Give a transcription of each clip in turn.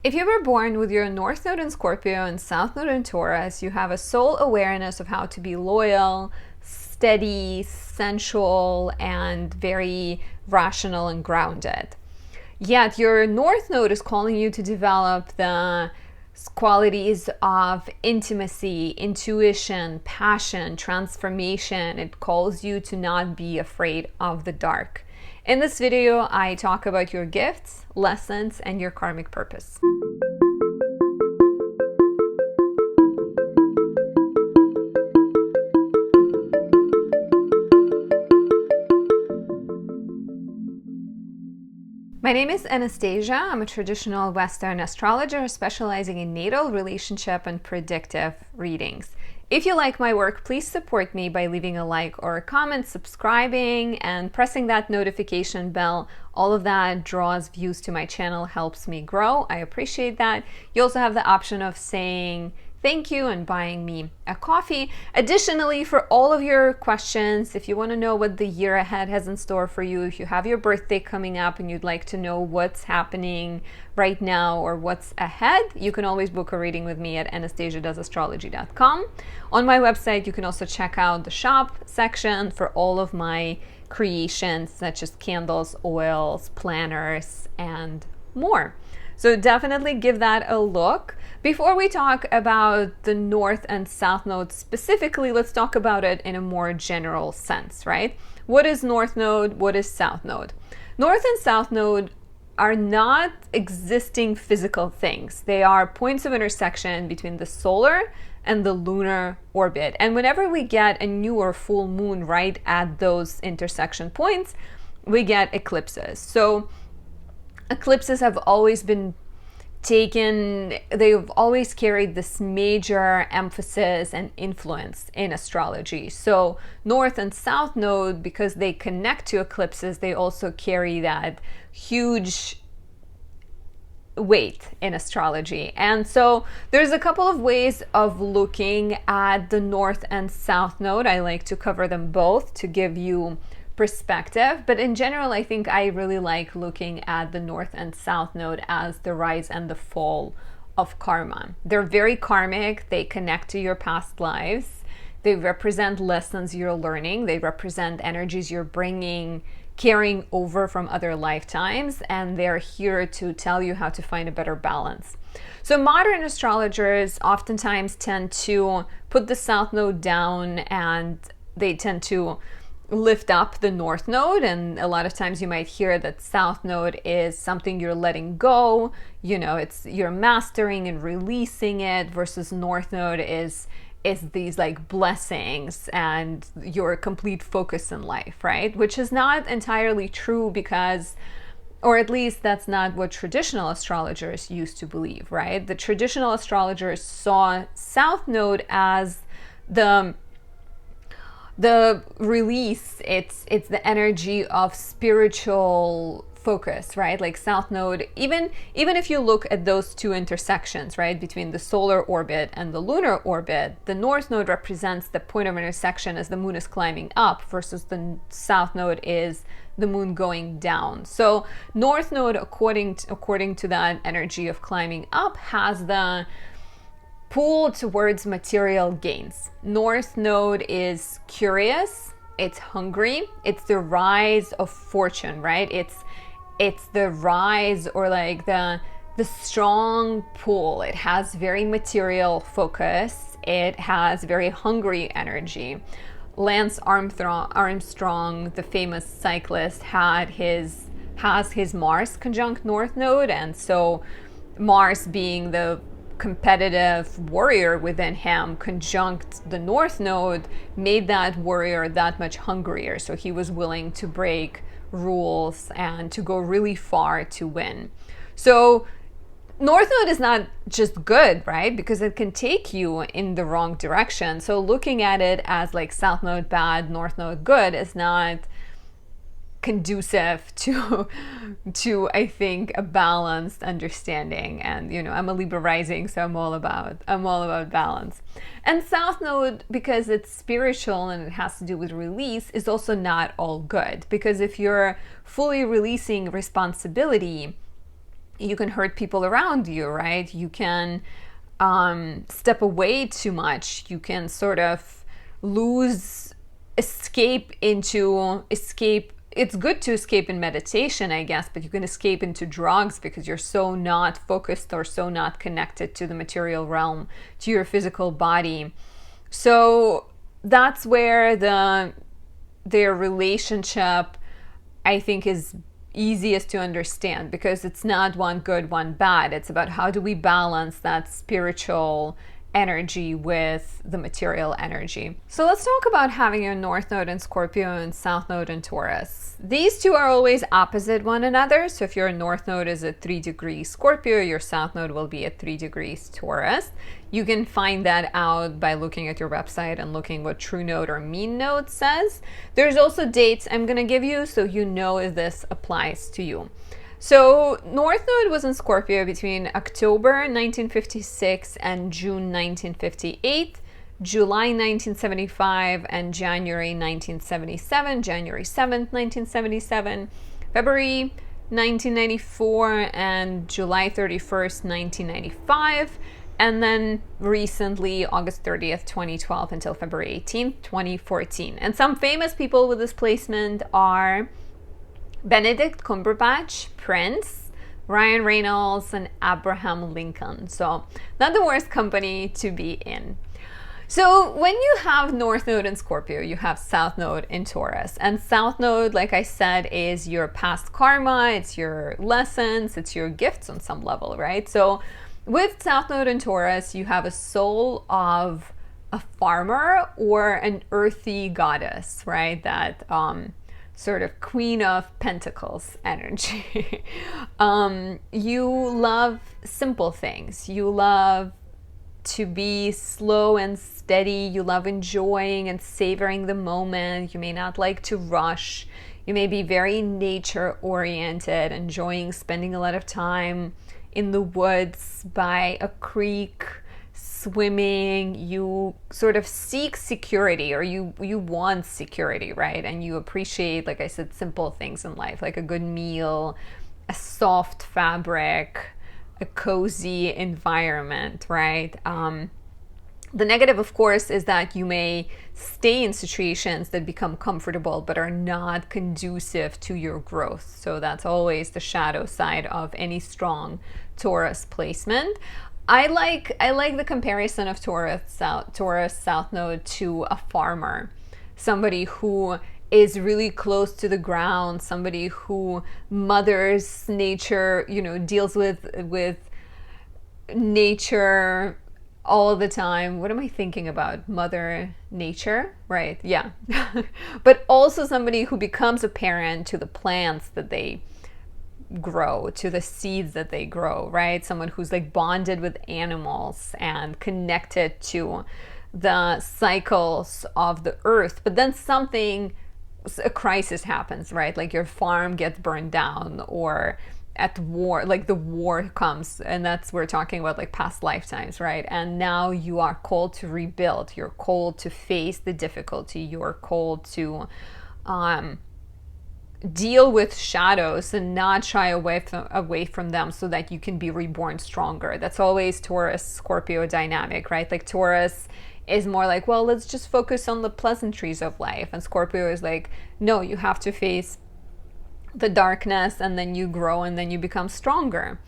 If you were born with your North Node in Scorpio and South Node in Taurus, you have a soul awareness of how to be loyal, steady, sensual, and very rational and grounded. Yet your North Node is calling you to develop the qualities of intimacy, intuition, passion, transformation. It calls you to not be afraid of the dark. In this video, I talk about your gifts, lessons, and your karmic purpose. My name is Anastasia. I'm a traditional Western astrologer specializing in natal, relationship, and predictive readings. If you like my work, please support me by leaving a like or a comment, subscribing, and pressing that notification bell. All of that draws views to my channel, helps me grow. I appreciate that. You also have the option of saying thank you and buying me a coffee. Additionally, for all of your questions, if you want to know what the year ahead has in store for you, if you have your birthday coming up and you'd like to know what's happening right now or what's ahead, you can always book a reading with me at anastasiadoesastrology.com. On my website, you can also check out the shop section for all of my creations, such as candles, oils, planners, and more. So definitely give that a look. Before we talk about the North and South Node specifically, let's talk about it in a more general sense, right? What is North Node? What is South Node? North and South Node are not existing physical things. They are points of intersection between the solar and the lunar orbit. And whenever we get a new or full moon right at those intersection points, we get eclipses. So eclipses have always been they've always carried this major emphasis and influence in astrology. So North and South Node, because they connect to eclipses, they also carry that huge weight in astrology. And so there's a couple of ways of looking at the North and South Node. I like to cover them both to give you perspective, but in general, I think I really like looking at the North and South Node as the rise and the fall of karma. They're very karmic. They connect to your past lives. They represent lessons you're learning. They represent energies you're carrying over from other lifetimes, and they're here to tell you how to find a better balance. So modern astrologers oftentimes tend to put the South Node down, and they tend to lift up the North Node, and a lot of times you might hear that South Node is something you're letting go, it's you're mastering and releasing it, versus North Node is these like blessings and your complete focus in life, right? Which is not entirely true, because, or at least that's not what traditional astrologers used to believe, right? The traditional astrologers saw South Node as the release. It's the energy of spiritual focus, right? Like South Node, even if you look at those two intersections, right, between the solar orbit and the lunar orbit, the North Node represents the point of intersection as the moon is climbing up, versus the South Node is the moon going down. So North Node, according to that energy of climbing up, has the pull towards material gains. North Node is curious, it's hungry, it's the rise of fortune, right? It's the rise, or like the strong pull. It has very material focus. It has very hungry energy. Lance Armstrong, the famous cyclist, has his Mars conjunct North Node, and so Mars, being the competitive warrior within him, conjunct the North Node, made that warrior that much hungrier. So he was willing to break rules and to go really far to win. So North Node is not just good, right? Because it can take you in the wrong direction. So looking at it as like South Node bad, North Node good is not conducive to I think a balanced understanding. And I'm a Libra rising, so I'm all about balance. And South Node, because it's spiritual and it has to do with release, is also not all good, because if you're fully releasing responsibility, you can hurt people around you, right? You can step away too much. You can sort of escape. It's good to escape in meditation, I guess, but you can escape into drugs because you're so not focused or so not connected to the material realm, to your physical body. So that's where their relationship, I think, is easiest to understand, because it's not one good, one bad. It's about how do we balance that spiritual energy with the material energy. So let's talk about having your North Node in Scorpio and South Node in Taurus. These two are always opposite one another. So if your North Node is at 3 degrees Scorpio, your South Node will be at 3 degrees Taurus. You can find that out by looking at your website and looking what True Node or Mean Node says. There's also dates I'm going to give you so you know if this applies to you. So North Node was in Scorpio between October 1956 and June 1958, July 1975 and January 1977, January 7th, 1977, February 1994 and July 31st, 1995, and then recently August 30th, 2012 until February 18th, 2014. And some famous people with this placement are Benedict Cumberbatch, Prince, Ryan Reynolds, and Abraham Lincoln. So not the worst company to be in. So when you have North Node in Scorpio, you have South Node in Taurus. And South Node, like I said, is your past karma, it's your lessons, it's your gifts on some level, right? So with South Node in Taurus, you have a soul of a farmer or an earthy goddess, right? That sort of Queen of Pentacles energy. You love simple things. You love to be slow and steady. You love enjoying and savoring the moment. You may not like to rush. You may be very nature oriented, enjoying spending a lot of time in the woods, by a creek, swimming. You sort of seek security, or you want security, right? And you appreciate, like I said, simple things in life, like a good meal, a soft fabric, a cozy environment, right? The negative, of course, is that you may stay in situations that become comfortable but are not conducive to your growth. So that's always the shadow side of any strong Taurus placement. I like the comparison of Taurus South Node to a farmer, somebody who is really close to the ground, somebody who mothers nature, deals with nature all the time. What am I thinking about? Mother Nature, right? Yeah. But also somebody who becomes a parent to the plants that they grow, to the seeds that they grow, right? Someone who's like bonded with animals and connected to the cycles of the earth. But then a crisis happens, right? Like your farm gets burned down, or at war, like the war comes, and we're talking about like past lifetimes, right? And now you are called to rebuild. You're called to face the difficulty. You're called to deal with shadows and not shy away from them, so that you can be reborn stronger. That's always Taurus Scorpio dynamic, right? Like Taurus is more like, well, let's just focus on the pleasantries of life, and Scorpio is like, no, you have to face the darkness, and then you grow, and then you become stronger.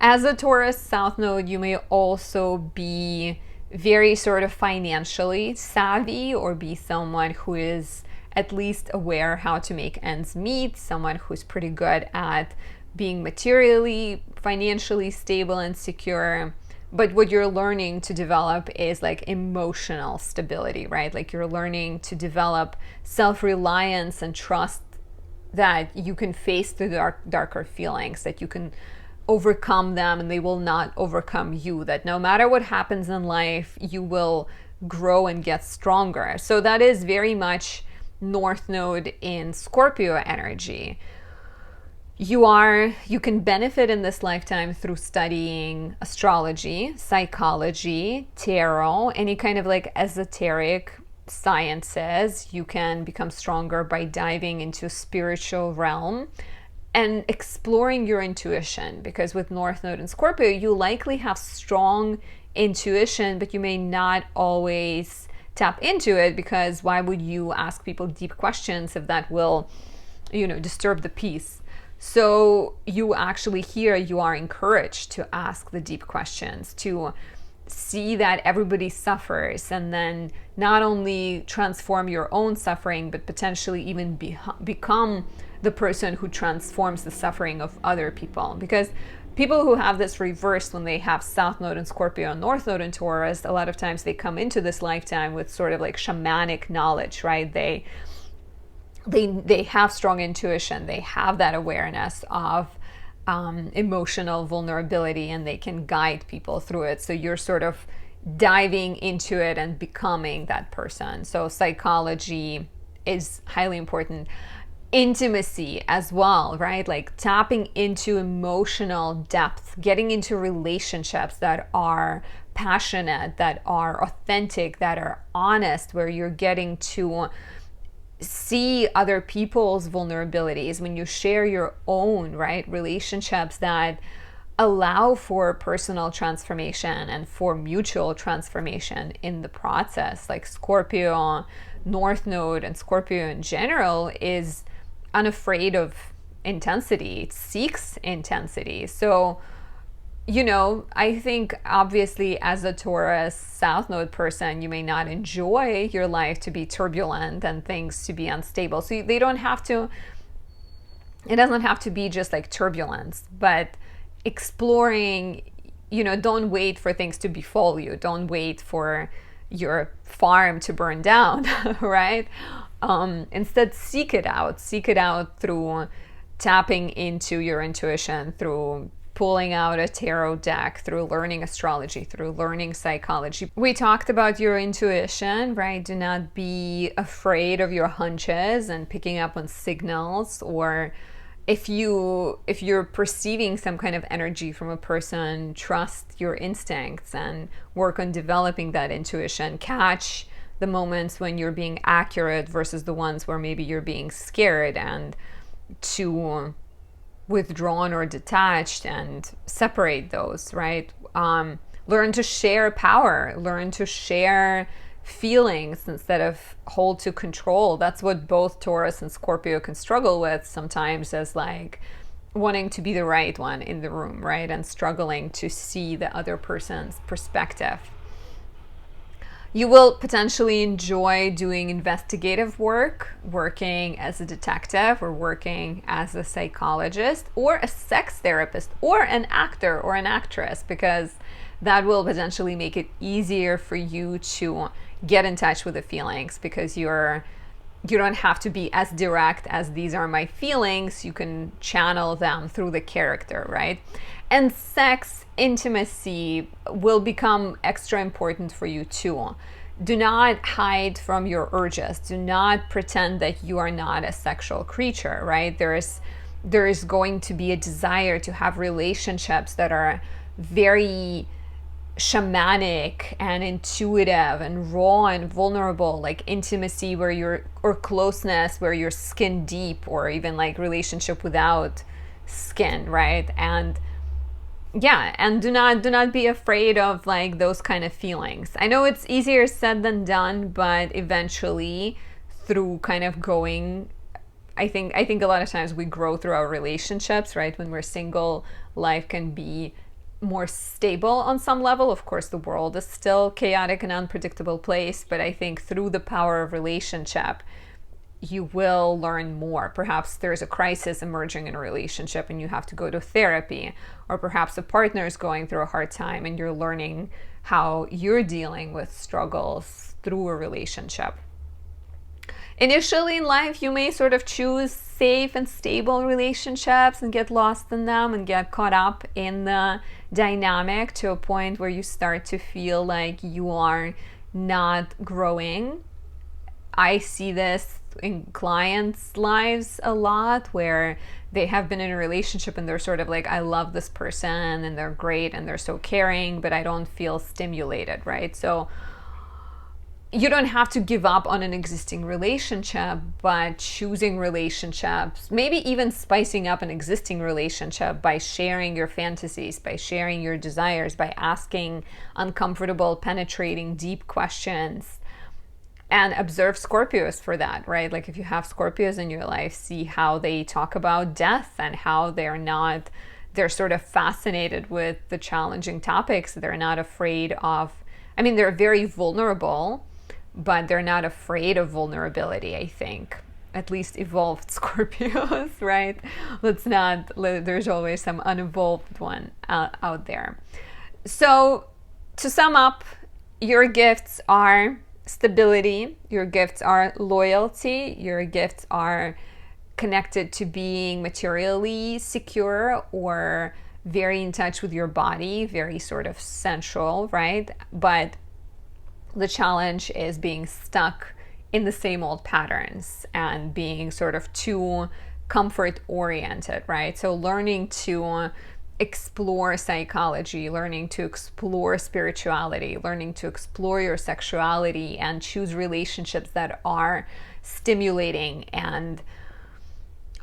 As a Taurus South Node, you may also be very sort of financially savvy, or be someone who is at least aware how to make ends meet, someone who's pretty good at being materially, financially stable and secure. But what you're learning to develop is like emotional stability, right? Like you're learning to develop self-reliance and trust that you can face the darker feelings, that you can overcome them and they will not overcome you, that no matter what happens in life, you will grow and get stronger. So that is very much North Node in Scorpio energy. You can benefit in this lifetime through studying astrology, psychology, tarot, any kind of like esoteric sciences. You can become stronger by diving into spiritual realm. and exploring your intuition, because with North Node in Scorpio, you likely have strong intuition, but you may not always tap into it, because why would you ask people deep questions if that will, disturb the peace? So you actually here, you are encouraged to ask the deep questions, to see that everybody suffers, and then not only transform your own suffering, but potentially even become the person who transforms the suffering of other people. Because people who have this reversed, when they have South Node in Scorpio and North Node in Taurus, a lot of times they come into this lifetime with sort of like shamanic knowledge, right? They have strong intuition. They have that awareness of emotional vulnerability, and they can guide people through it. So you're sort of diving into it and becoming that person. So psychology is highly important. Intimacy as well, right? Like tapping into emotional depth, getting into relationships that are passionate, that are authentic, that are honest, where you're getting to see other people's vulnerabilities, when you share your own, right, relationships that allow for personal transformation and for mutual transformation in the process. Like Scorpio, North Node, and Scorpio in general is unafraid of intensity. It seeks intensity. So, I think obviously as a Taurus South Node person, you may not enjoy your life to be turbulent and things to be unstable. So it doesn't have to be just like turbulence, but exploring, don't wait for things to befall you. Don't wait for your farm to burn down, right? Instead, seek it out through tapping into your intuition, through pulling out a tarot deck, through learning astrology, through learning psychology. We talked about your intuition, right? Do not be afraid of your hunches and picking up on signals, or if you're perceiving some kind of energy from a person, trust your instincts and work on developing that intuition. Catch the moments when you're being accurate versus the ones where maybe you're being scared, and to withdrawn or detached, and separate those, right? Learn to share power, learn to share feelings instead of hold to control. That's what both Taurus and Scorpio can struggle with sometimes, as like wanting to be the right one in the room, right? And struggling to see the other person's perspective. You will potentially enjoy doing investigative work, working as a detective, or working as a psychologist, or a sex therapist, or an actor or an actress, because that will potentially make it easier for you to get in touch with the feelings, because you don't have to be as direct as these are my feelings. You can channel them through the character, right? And sex, intimacy will become extra important for you too. Do not hide from your urges. Do not pretend that you are not a sexual creature, right? There is going to be a desire to have relationships that are very shamanic and intuitive and raw and vulnerable, like intimacy or closeness where you're skin deep, or even like relationship without skin, right? And do not be afraid of like those kind of feelings. I know it's easier said than done, but eventually, through kind of going, I think a lot of times we grow through our relationships, right? When we're single, life can be more stable on some level. Of course, the world is still chaotic and unpredictable place, but I think through the power of relationship, you will learn more. Perhaps there's a crisis emerging in a relationship and you have to go to therapy, or perhaps a partner is going through a hard time and you're learning how you're dealing with struggles through a relationship. Initially in life, you may sort of choose safe and stable relationships and get lost in them and get caught up in the dynamic to a point where you start to feel like you are not growing. I see this in clients' lives a lot, where they have been in a relationship and they're sort of like, I love this person and they're great and they're so caring, but I don't feel stimulated, right? So you don't have to give up on an existing relationship, but choosing relationships, maybe even spicing up an existing relationship by sharing your fantasies, by sharing your desires, by asking uncomfortable, penetrating, deep questions. And observe Scorpios for that, right? Like if you have Scorpios in your life, see how they talk about death and how they're sort of fascinated with the challenging topics. They're not afraid of, I mean, they're very vulnerable, but they're not afraid of vulnerability, I think. At least evolved Scorpios, right? There's always some unevolved one out there. So to sum up, your gifts are stability, your gifts are loyalty, your gifts are connected to being materially secure or very in touch with your body, very sort of sensual, right? But the challenge is being stuck in the same old patterns and being sort of too comfort oriented, right? So learning to explore psychology, learning to explore spirituality, learning to explore your sexuality and choose relationships that are stimulating and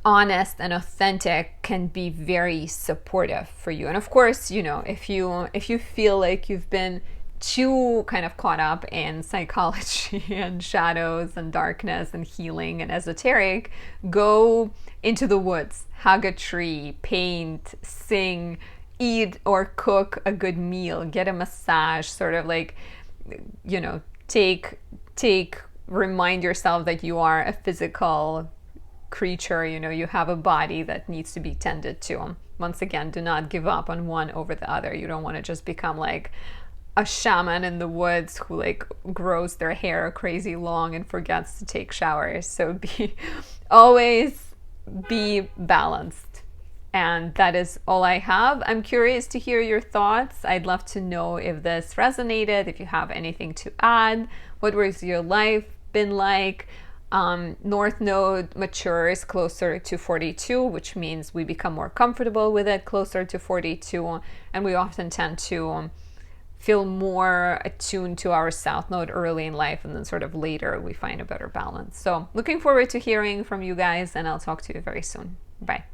honest and authentic can be very supportive for you. And of course, you know, if you feel like you've been too kind of caught up in psychology and shadows and darkness and healing and esoteric, go into the woods, hug a tree, paint, sing, eat or cook a good meal, get a massage, sort of like, you know, remind yourself that you are a physical creature, you know, you have a body that needs to be tended to. Once again, do not give up on one over the other. You don't want to just become like a shaman in the woods who like grows their hair crazy long and forgets to take showers. So always be balanced. And that is all I have. I'm curious to hear your thoughts. I'd love to know if this resonated, if you have anything to add. What was your life been like? North Node matures closer to 42, which means we become more comfortable with it closer to 42, and we often tend to feel more attuned to our South Node early in life, and then sort of later we find a better balance. So looking forward to hearing from you guys, and I'll talk to you very soon. Bye.